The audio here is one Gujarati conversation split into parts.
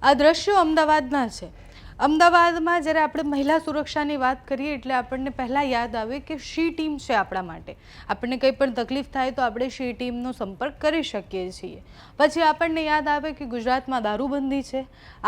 આ દ્રશ્યો અમદાવાદના છે। અમદાવાદમાં જ્યારે આપણે મહિલા સુરક્ષાની વાત કરીએ એટલે આપણને પહેલાં યાદ આવે કે શી ટીમ છે આપણા માટે। આપણને કંઈ પણ તકલીફ થાય તો આપણે શી ટીમનો સંપર્ક કરી શકીએ છીએ। પછી આપણને યાદ આવે કે ગુજરાતમાં દારૂબંધી છે।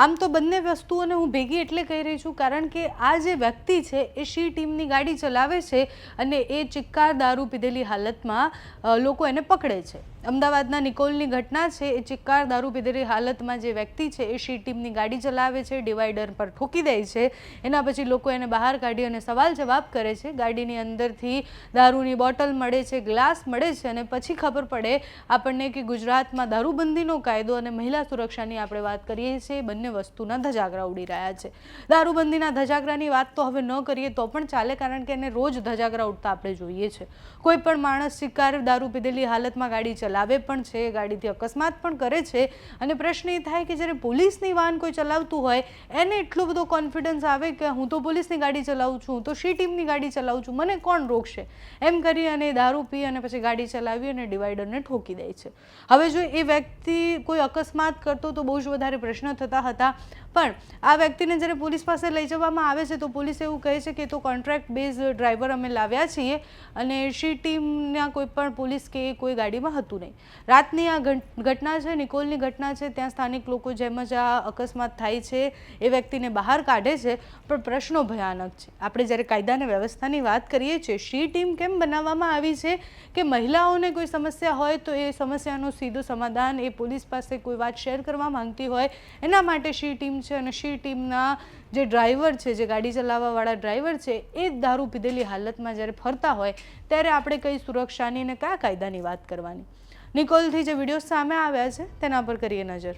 આમ તો બંને વસ્તુઓને હું ભેગી એટલે કહી રહી છું કારણ કે આ જે વ્યક્તિ છે એ શી ટીમની ગાડી ચલાવે છે અને એ ચિક્કાર દારૂ પીધેલી હાલતમાં લોકો એને પકડે છે। અમદાવાદના નિકોલની ઘટના છે। એ ચિક્કાર દારૂ પીધેલી હાલતમાં જે વ્યક્તિ છે એ શી ટીમની ગાડી ચલાવે છે, ડિવાઈડર પર ઠોકી દે છે। એના પછી લોકો એને બહાર કાઢી અને સવાલ જવાબ કરે છે। ગાડીની અંદરથી દારૂની બોટલ મળે છે, ગ્લાસ મળે છે અને પછી ખબર પડે આપણને કે ગુજરાતમાં દારૂબંધીનો કાયદો અને મહિલા સુરક્ષાની આપણે વાત કરીએ છીએ, બંને વસ્તુના ધજાગરા ઉડી રહ્યા છે। દારૂબંધીના ધજાગરાની વાત તો હવે ન કરીએ તો પણ ચાલે કારણ કે એને રોજ ધજાગરા ઉડતા આપણે જોઈએ છે। કોઈ પણ માણસ ચિક્કાર દારૂ પીધેલી હાલતમાં ગાડી ચલાવે પણ છે, ગાડીથી અકસ્માત પણ કરે છે અને પ્રશ્ન એ થાય કે જ્યારે પોલીસની વાહન કોઈ ચલાવતું હોય એને એટલો બધો કોન્ફિડન્સ આવે કે હું તો પોલીસની ગાડી ચલાવું છું, હું તો શી ટીમની ગાડી ચલાવું છું, મને કોણ રોકશે એમ કરી અને દારૂ પી અને પછી ગાડી ચલાવી અને ડિવાઈડરને ઠોકી દે છે। હવે જો એ વ્યક્તિ કોઈ અકસ્માત કરતો તો બહુ જ વધારે પ્રશ્ન થતા હતા પણ આ વ્યક્તિને જ્યારે પોલીસ પાસે લઈ જવામાં આવે છે તો પોલીસ એવું કહે છે કે તો કોન્ટ્રાક્ટ બેઝ ડ્રાઈવર અમે લાવ્યા છીએ અને શી ટીમના કોઈ પણ પોલીસ કે કોઈ ગાડીમાં હતું નહીં। રાતની આ ઘટના છે, નિકોલની ઘટના છે। ત્યાં સ્થાનિક લોકો જેમ જ આ અકસ્માત થાય છે એ વ્યક્તિને બહાર કાઢે છે પણ પ્રશ્નો ભયાનક છે। આપણે જ્યારે કાયદા અને વ્યવસ્થાની વાત કરીએ છીએ, શી ટીમ કેમ બનાવવામાં આવી છે કે મહિલાઓને કોઈ સમસ્યા હોય તો એ સમસ્યાનું સીધું સમાધાન એ પોલીસ પાસે કોઈ વાત શેર કરવા માંગતી હોય એના માટે શી ટીમ છે અને શી ટીમના જે ડ્રાઈવર છે, જે ગાડી ચલાવવાવાળા ડ્રાઈવર છે એ દારૂ પીધેલી હાલતમાં જ્યારે ફરતા હોય ત્યારે આપણે કઈ સુરક્ષાની અને કયા કાયદાની વાત કરવાની। નિકોલથી જે વિડીયો સામે આવ્યા છે તેના પર કરીએ નજર।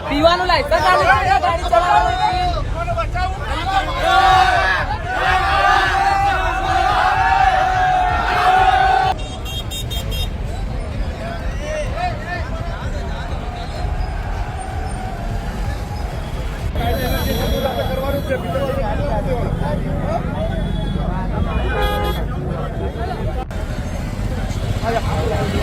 પીવાનું લાયસન્સ ગાડી ચલાવવાની Ayo.